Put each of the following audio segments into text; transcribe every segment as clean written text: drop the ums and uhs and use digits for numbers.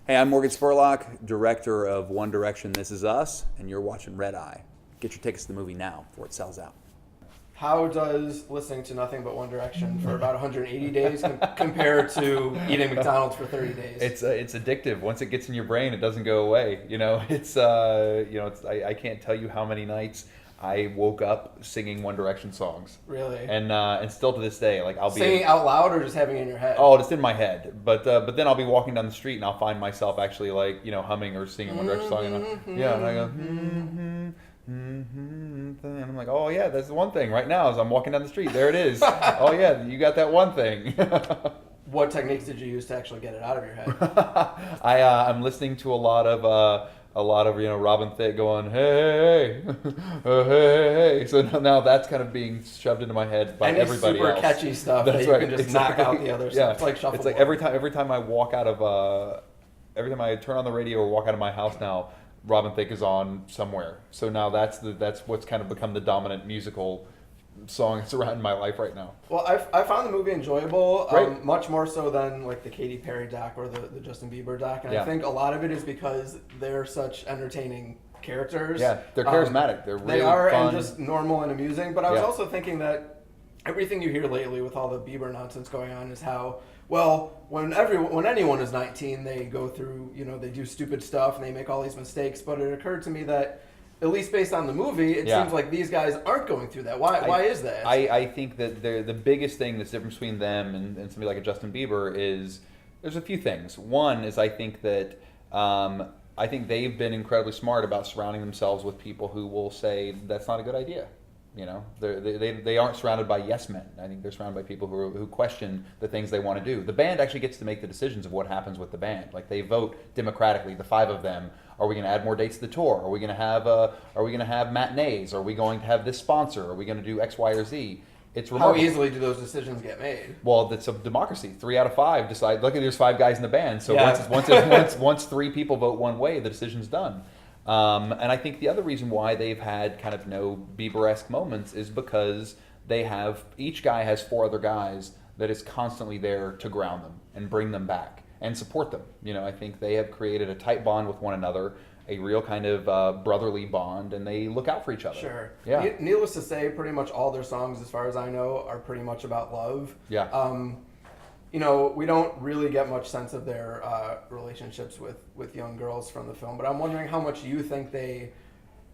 Hey, I'm Morgan Spurlock, director of One Direction, This Is Us, and you're watching Red Eye. Get your tickets to the movie now before it sells out. How does listening to nothing but One Direction for about 180 days compare to eating McDonald's for 30 days? It's addictive. Once it gets in your brain, it doesn't go away. I can't tell you how many nights I woke up singing One Direction songs. Really? And still to this day, like I'll be singing out loud or just having it in your head? Oh, it's in my head. But then I'll be walking down the street and I'll find myself actually humming or singing One Direction song. And I go. And I'm like, oh yeah, that's the one thing right now as I'm walking down the street. There it is. Oh yeah, you got that one thing. What techniques did you use to actually get it out of your head? I'm listening to a lot of Robin Thicke going hey hey. So now that's kind of being shoved into my head by everybody super else. Catchy stuff That's that right. you can just Exactly. knock out the other Yeah. stuff. It's like shuffleboard. It's like every time I walk out of every time I turn on the radio or walk out of my house now, Robin Thicke is on somewhere. So now that's what's kind of become the dominant musical song that's around in my life right now. Well, I found the movie enjoyable, Right. much more so than like the Katy Perry doc or the Justin Bieber doc, and Yeah. I think a lot of it is because they're such entertaining characters. Yeah, they're charismatic. They're really they are fun. and just normal and amusing. But I was Yeah. also thinking that everything you hear lately with all the Bieber nonsense going on is how, well, when anyone is 19, they go through, they do stupid stuff and they make all these mistakes. But it occurred to me that, at least based on the movie, it Yeah. seems like these guys aren't going through that. Why is that? I think that the biggest thing that's different between them and somebody like a Justin Bieber is there's a few things. One is I think that I think they've been incredibly smart about surrounding themselves with people who will say that's not a good idea. They aren't surrounded by yes men. I think they're surrounded by people who question the things they want to do. The band actually gets to make the decisions of what happens with the band. Like they vote democratically, the five of them. Are we going to add more dates to the tour? Are we going to have matinees? Are we going to have this sponsor? Are we going to do X, Y, or Z? It's How remarkable. easily do those decisions get made? Well, it's a democracy. 3 out of 5 decide. Luckily, there's 5 guys in the band, so Yeah. once 3 people vote one way, the decision's done. And I think the other reason why they've had kind of no Bieber-esque moments is because each guy has 4 other guys that is constantly there to ground them and bring them back and support them. I think they have created a tight bond with one another, a real kind of brotherly bond, and they look out for each other. Sure. Yeah. Needless to say, pretty much all their songs, as far as I know, are pretty much about love. Yeah. We don't really get much sense of their relationships with young girls from the film, but I'm wondering how much you think they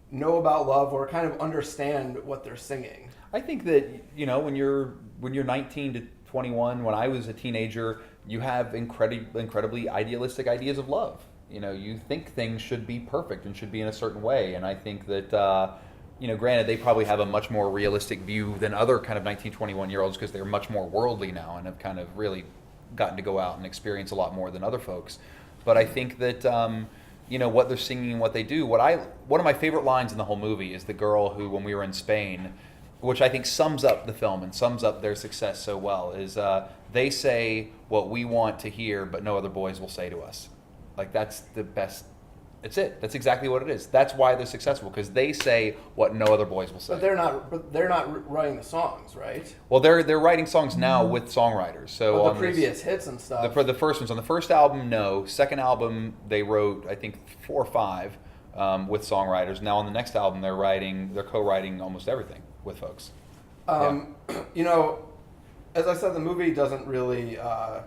know about love or kind of understand what they're singing. I think that when you're 19 to 21, when I was a teenager, you have incredibly idealistic ideas of love. You think things should be perfect and should be in a certain way, and I think that granted they probably have a much more realistic view than other kind of 19, 21-year-olds because they're much more worldly now and have kind of really gotten to go out and experience a lot more than other folks. But I think that what they're singing and what they do. One of my favorite lines in the whole movie is the girl who, when we were in Spain, which I think sums up the film and sums up their success so well, is they say what we want to hear, but no other boys will say to us. Like that's the best. It's it. That's exactly what it is. That's why they're successful, because they say what no other boys will say. But they're not writing the songs, right? Well, they're writing songs now with songwriters. So Well, on the previous hits and stuff. for the first ones, on the first album, no. Second album, they wrote I think 4 or 5 with songwriters. Now on the next album, they're co-writing almost everything with folks. As I said, the movie doesn't really. I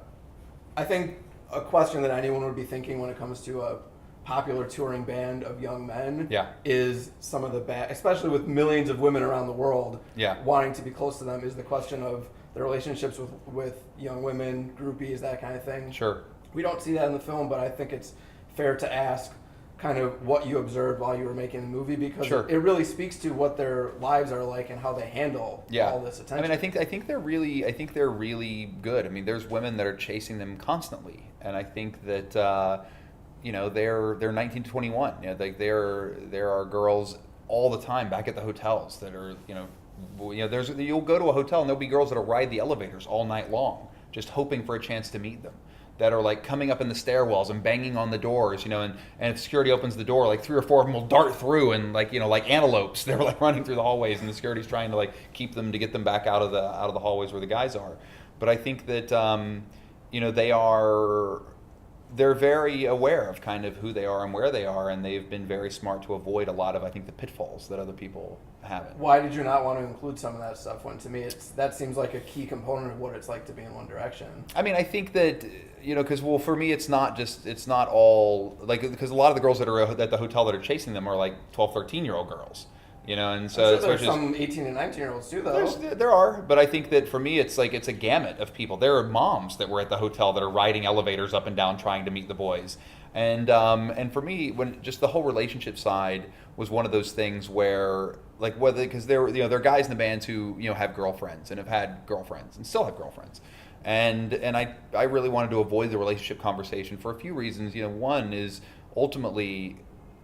think a question that anyone would be thinking when it comes to a popular touring band of young men is some of the bad, especially with millions of women around the world wanting to be close to them, is the question of the relationships with young women, groupies, that kind of thing. Sure. We don't see that in the film, but I think it's fair to ask kind of what you observed while you were making the movie, because it really speaks to what their lives are like and how they handle all this attention. I mean, I think they're really good. I mean, there's women that are chasing them constantly, and I think that they're 19 to 21. There are girls all the time back at the hotels that are you'll go to a hotel and there'll be girls that'll ride the elevators all night long, just hoping for a chance to meet them. That are like coming up in the stairwells and banging on the doors, and if security opens the door, like 3 or 4 of them will dart through and like antelopes. They're like running through the hallways, and the security's trying to like keep them to get them back out of the hallways where the guys are. But I think that they are they're very aware of kind of who they are and where they are, and they've been very smart to avoid a lot of, I think, the pitfalls that other people haven't. Why did you not want to include some of that stuff when, to me, that seems like a key component of what it's like to be in One Direction? I mean, I think that, because, well, for me, it's not all, like, because a lot of the girls that are at the hotel that are chasing them are like 12, 13-year-old girls. And so I'm sure there's some 18 and 19-year-olds too, though. There are, but I think that for me, it's a gamut of people. There are moms that were at the hotel that are riding elevators up and down trying to meet the boys, and for me, when just the whole relationship side was one of those things where, like, whether because there are guys in the bands who have girlfriends and have had girlfriends and still have girlfriends, and I really wanted to avoid the relationship conversation for a few reasons. One is ultimately,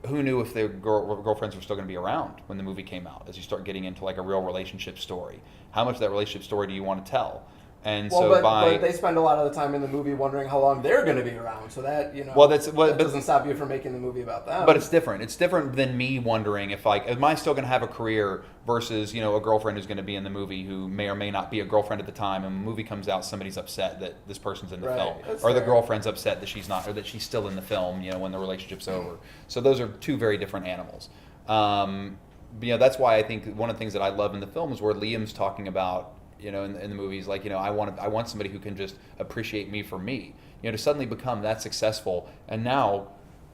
who knew if their girlfriends were still going to be around when the movie came out? As you start getting into like a real relationship story, how much of that relationship story do you want to tell? And but they spend a lot of the time in the movie wondering how long they're going to be around. So that that doesn't stop you from making the movie about them. But it's different. It's different than me wondering if am I still going to have a career versus a girlfriend who's going to be in the movie who may or may not be a girlfriend at the time, and when the movie comes out, somebody's upset that this person's in the film, or the girlfriend's upset that she's not, or that she's still in the film. When the relationship's over. So those are two very different animals. That's why I think one of the things that I love in the film is where Liam's talking about. In the movies, like, I want somebody who can just appreciate me for me, to suddenly become that successful, and now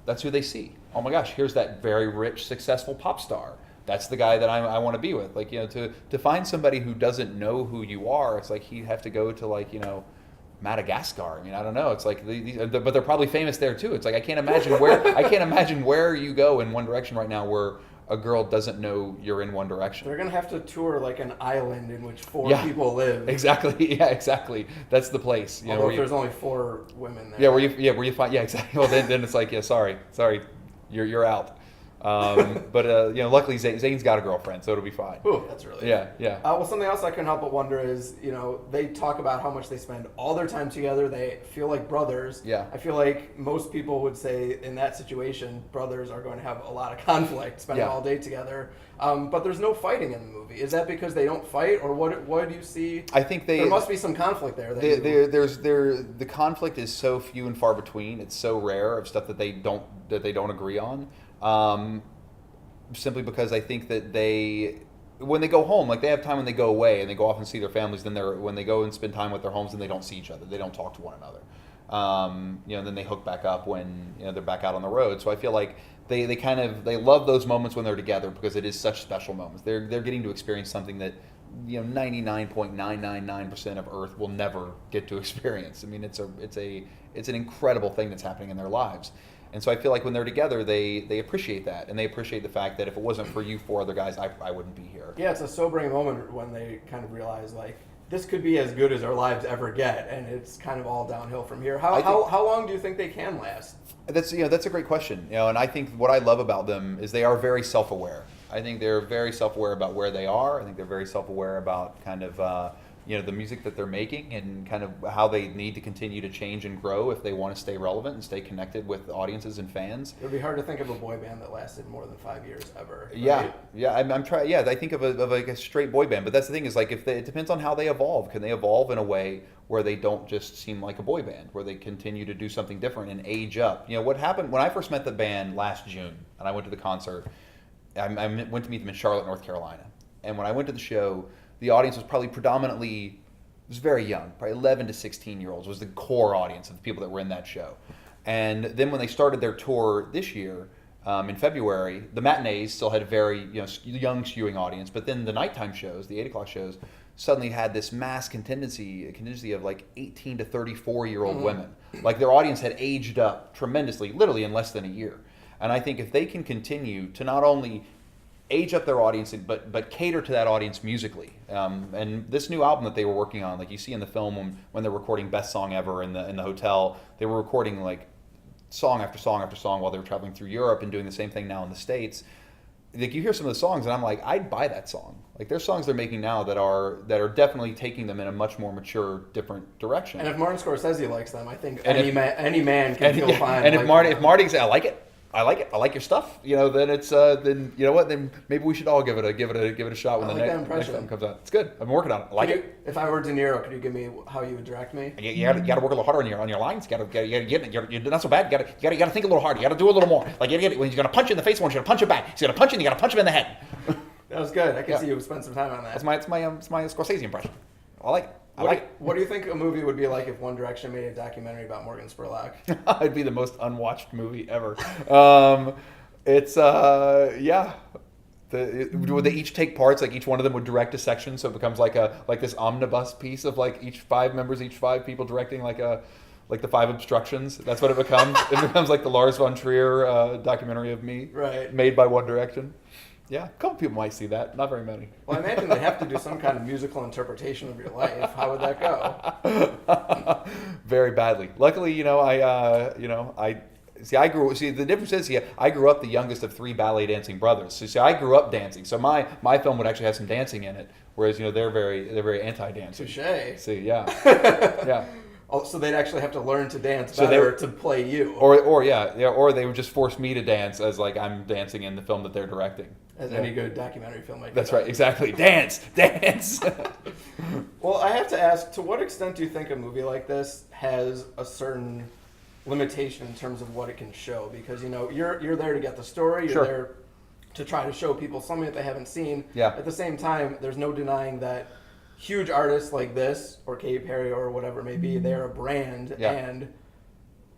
that's who they see. Oh my gosh, here's that very rich, successful pop star. That's the guy that I want to be with. Like, to find somebody who doesn't know who you are, it's like he'd have to go to, like, Madagascar. I mean, I don't know. It's like but they're probably famous there too. It's like I can't imagine where you go in One Direction right now where a girl doesn't know you're in One Direction. They're gonna have to tour like an island in which four people live. Exactly. Yeah, exactly. That's the place. Although there's only 4 women there. Yeah, where you find exactly. Well, then it's like sorry, you're out. But luckily Zayn's got a girlfriend, so it'll be fine. Ooh, that's really yeah. Well, something else I couldn't help but wonder is, they talk about how much they spend all their time together. They feel like brothers. Yeah. I feel like most people would say in that situation, brothers are going to have a lot of conflict, spending all day together. But there's no fighting in the movie. Is that because they don't fight, or what do you see? I think there must be some conflict there. The conflict is so few and far between. It's so rare of stuff that they don't agree on. Simply because I think that when they go home, like they have time when they go away and they go off and see their families, then when they go and spend time with their homes, then they don't see each other. They don't talk to one another. Then they hook back up when they're back out on the road. So I feel like they love those moments when they're together because it is such special moments. They're getting to experience something that 99.999% of Earth will never get to experience. I mean, it's an incredible thing that's happening in their lives. And so I feel like when they're together, they appreciate that, and they appreciate the fact that if it wasn't for you 4 other guys, I wouldn't be here. Yeah, it's a sobering moment when they kind of realize, like, this could be as good as our lives ever get, and it's kind of all downhill from here. How long do you think they can last? That's a great question. And I think what I love about them is they are very self-aware. I think they're very self-aware about where they are. I think they're very self-aware about kind of the music that they're making and kind of how they need to continue to change and grow if they want to stay relevant and stay connected with audiences and fans. It would be hard to think of a boy band that lasted more than 5 years ever. Right? Yeah. I'm trying. Yeah, I think of like a straight boy band, but that's the thing is like it depends on how they evolve. Can they evolve in a way where they don't just seem like a boy band, where they continue to do something different and age up? What happened when I first met the band last June and I went to the concert. I went to meet them in Charlotte, North Carolina, and when I went to the show, the audience was probably predominantly, very young, probably 11 to 16-year-olds was the core audience of the people that were in that show. And then when they started their tour this year, in February, the matinees still had a very young skewing audience, but then the nighttime shows, the 8 o'clock shows, suddenly had this mass contingency of like 18 to 34-year-old women. Like their audience had aged up tremendously, literally in less than a year. And I think if they can continue to not only age up their audience, but cater to that audience musically. And this new album that they were working on, like you see in the film when they're recording Best Song Ever in the hotel, they were recording like song after song after song while they were traveling through Europe and doing the same thing now in the States. Like you hear some of the songs and I'm like, I'd buy that song. Like there's songs they're making now that are definitely taking them in a much more mature, different direction. And if Martin Scorsese likes them, I think any man can feel fine. And if Marty says, I like it. I like it. I like your stuff. Then it's then you know what? Then maybe we should all give it a shot when the next film comes out. It's good. I've been working on it. I like it. If I were De Niro, could you give me how you would direct me? You got to work a little harder on your lines. You're not so bad. You got to think a little harder. You got to do a little more. Like when he's gonna punch you in the face once, you're gonna punch him back. He's gonna punch you, and you got to punch him in the head. That was good. I can see you spend some time on that. It's my Scorsese impression. I like it. What do you think a movie would be like if One Direction made a documentary about Morgan Spurlock? It'd be the most unwatched movie ever. It's would they each take parts? Like each one of them would direct a section, so it becomes like this omnibus piece of like each five people directing like the 5 obstructions. That's what it becomes. It becomes like the Lars von Trier documentary of me, right? Made by One Direction. Yeah, a couple people might see that. Not very many. Well, I imagine they have to do some kind of musical interpretation of your life. How would that go? Very badly. Luckily, the difference is I grew up the youngest of 3 ballet dancing brothers. So I grew up dancing. So my film would actually have some dancing in it, whereas they're very anti-dancing. Touché. See, yeah, yeah. Oh, so they'd actually have to learn to dance better to play you, or they would just force me to dance as like I'm dancing in the film that they're directing. As any good documentary filmmaker. That's right, exactly. Dance. Well, I have to ask, to what extent do you think a movie like this has a certain limitation in terms of what it can show? Because you're there to get the story, you're there to try to show people something that they haven't seen. Yeah. At the same time, there's no denying that huge artists like this or Katy Perry or whatever it may be, they're a brand, and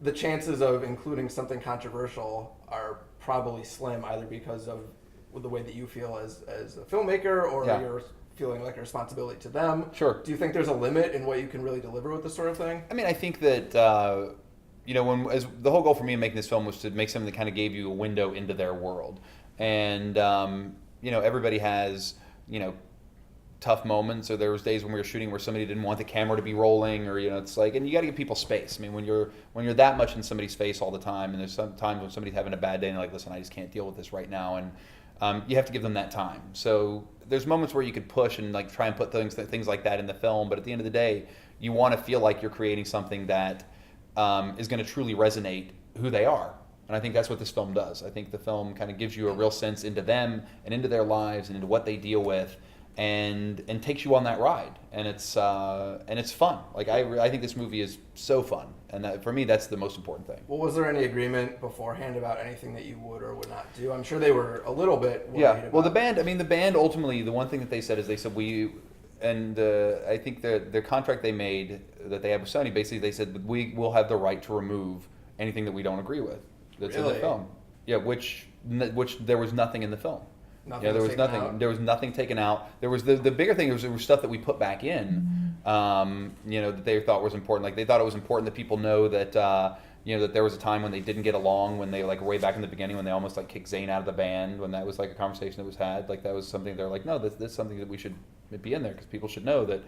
the chances of including something controversial are probably slim, either because of the way that you feel as a filmmaker, or you're feeling like a responsibility to them. Sure. Do you think there's a limit in what you can really deliver with this sort of thing? I mean, I think that as the whole goal for me in making this film was to make something that kind of gave you a window into their world, and everybody has tough moments, or there was days when we were shooting where somebody didn't want the camera to be rolling, or it's like, and you got to give people space. I mean, when you're that much in somebody's face all the time, and there's some times when somebody's having a bad day and they're like, listen, I just can't deal with this right now, and you have to give them that time. So there's moments where you could push and like try and put things like that in the film, but at the end of the day, you want to feel like you're creating something that is going to truly resonate who they are. And I think that's what this film does. I think the film kind of gives you a real sense into them and into their lives and into what they deal with, and takes you on that ride. And it's fun. Like I think this movie is so fun, and for me, that's the most important thing. Well, was there any agreement beforehand about anything that you would or would not do? I'm sure they were a little bit worried about. Well, the band ultimately, the one thing that they said is I think their contract they made that they have with Sony, basically they said we will have the right to remove anything that we don't agree with that's in the film. Yeah, which there was nothing in the film. There was nothing. There was nothing taken out. There was the bigger thing. There was stuff that we put back in. That they thought was important. Like they thought it was important that people know that that there was a time when they didn't get along, when they way back in the beginning when they almost kicked Zayn out of the band, when that was a conversation that was had. Like that was something they're like, no, this is something that we should be in there because people should know that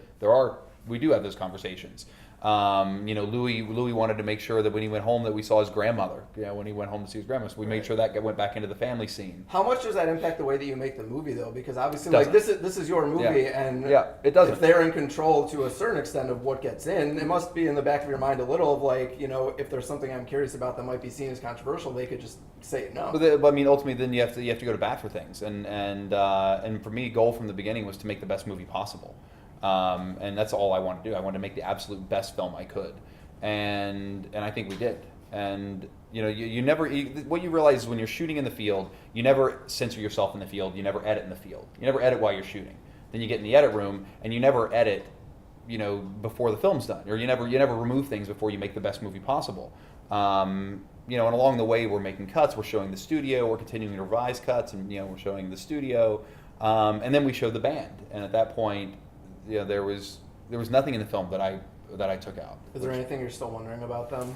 we do have those conversations. Louis wanted to make sure that when he went home that we saw his grandmother. When he went home to see his grandma, so we made sure that went back into the family scene. How much does that impact the way that you make the movie, though? Because obviously, this is your movie, and it doesn't. If they're in control to a certain extent of what gets in, it must be in the back of your mind a little of if there's something I'm curious about that might be seen as controversial, they could just say no. But ultimately, then you have to go to bat for things, and for me, goal from the beginning was to make the best movie possible. And that's all I wanted to do. I wanted to make the absolute best film I could, and I think we did. And you never. What you realize is when you're shooting in the field, you never censor yourself in the field. You never edit in the field. You never edit while you're shooting. Then you get in the edit room, and you never edit, before the film's done, or you never remove things before you make the best movie possible. And along the way, we're making cuts. We're showing the studio. We're continuing to revise cuts, and we're showing the studio, and then we show the band. And at that point, there was nothing in the film that I took out. Is there anything you're still wondering about them?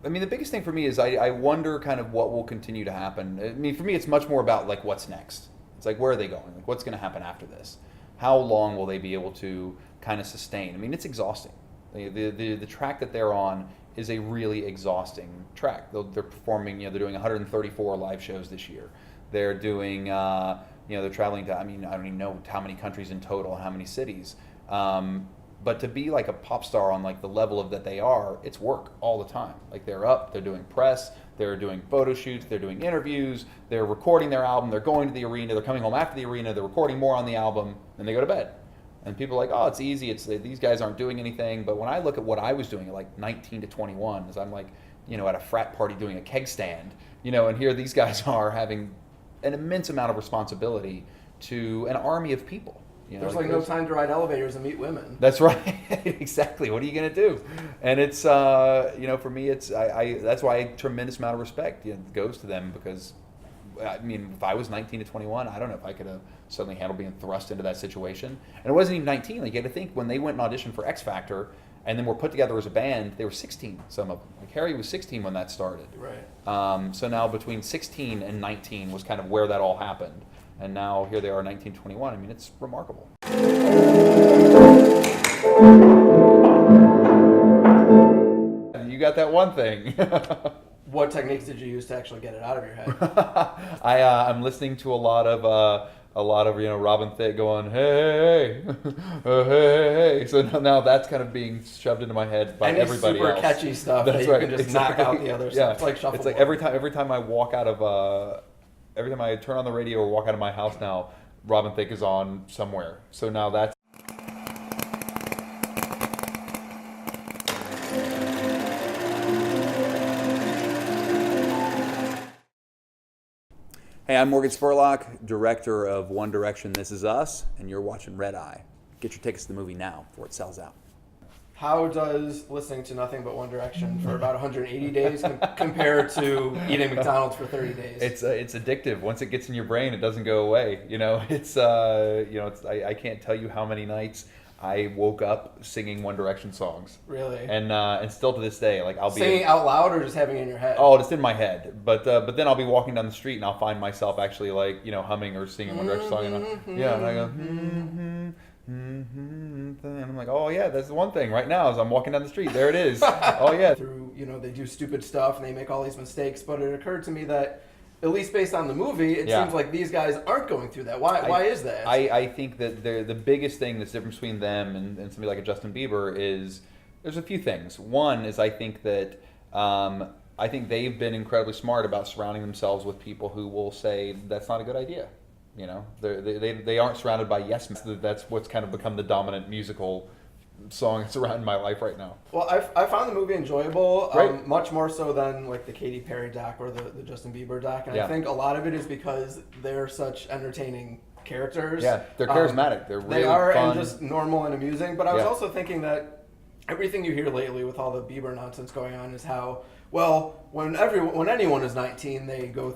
The biggest thing for me is I wonder kind of what will continue to happen. For me, it's much more about what's next. It's where are they going? What's going to happen after this? How long will they be able to kind of sustain? It's exhausting. The track that they're on is a really exhausting track. They're performing. They're doing 134 live shows this year. They're doing. They're traveling to, I don't even know how many countries in total, how many cities. But to be like a pop star on like the level of that they are, it's work all the time. Like they're up, they're doing press, they're doing photo shoots, they're doing interviews, they're recording their album, they're going to the arena, they're coming home after the arena, they're recording more on the album, and they go to bed. And people are like, oh, it's easy, these guys aren't doing anything. But when I look at what I was doing at like 19 to 21, as I'm like, at a frat party doing a keg stand, and here these guys are having an immense amount of responsibility to an army of people. There's no time to ride elevators and meet women. That's right. Exactly. What are you going to do? And it's, for me, it's that's why a tremendous amount of respect goes to them, because, I mean, if I was 19 to 21, I don't know if I could have suddenly handled being thrust into that situation. And it wasn't even 19. Like, you had to think, when they went and auditioned for X Factor and then were put together as a band, they were 16, some of them. Like, Harry was 16 when that started. Right. So now between 16 and 19 was kind of where that all happened. And now here they are, 1921. I mean, it's remarkable. You got that one thing. What techniques did you use to actually get it out of your head? I'm listening to a lot of Robin Thicke going, hey, hey. So now that's kind of being shoved into my head by everybody else. Super catchy stuff That's that you right. can just Exactly. knock out the other stuff. Yeah. It's like shuffleboard. It's like every time I walk out of every time I turn on the radio or walk out of my house now, Robin Thicke is on somewhere. So now that's. Hey, I'm Morgan Spurlock, director of One Direction, This Is Us, and you're watching Red Eye. Get your tickets to the movie now before it sells out. How does listening to nothing but One Direction for about 180 days compare to eating McDonald's for 30 days? It's addictive. Once it gets in your brain, it doesn't go away. I can't tell you how many nights I woke up singing One Direction songs. Really? And still to this day, like I'll be singing out loud or just having it in your head? Oh, it's in my head. But then I'll be walking down the street and I'll find myself actually humming or singing One Direction song, and I go and I'm like, oh yeah, that's the one thing right now as I'm walking down the street. There it is. Oh yeah. Through they do stupid stuff and they make all these mistakes, but it occurred to me that, at least based on the movie, it seems like these guys aren't going through that. Why is that? I think that the biggest thing that's different between them and somebody like a Justin Bieber is there's a few things. One is I think that they've been incredibly smart about surrounding themselves with people who will say that's not a good idea. They aren't surrounded by yes men. That's what's kind of become the dominant musical song that's around my life right now. Well, I found the movie enjoyable, right. Much more so than like the Katy Perry doc or the Justin Bieber doc, and I think a lot of it is because they're such entertaining characters. Yeah, they're charismatic. They're really fun. And just normal and amusing. But I was also thinking that everything you hear lately with all the Bieber nonsense going on is how, well, when anyone is 19, they go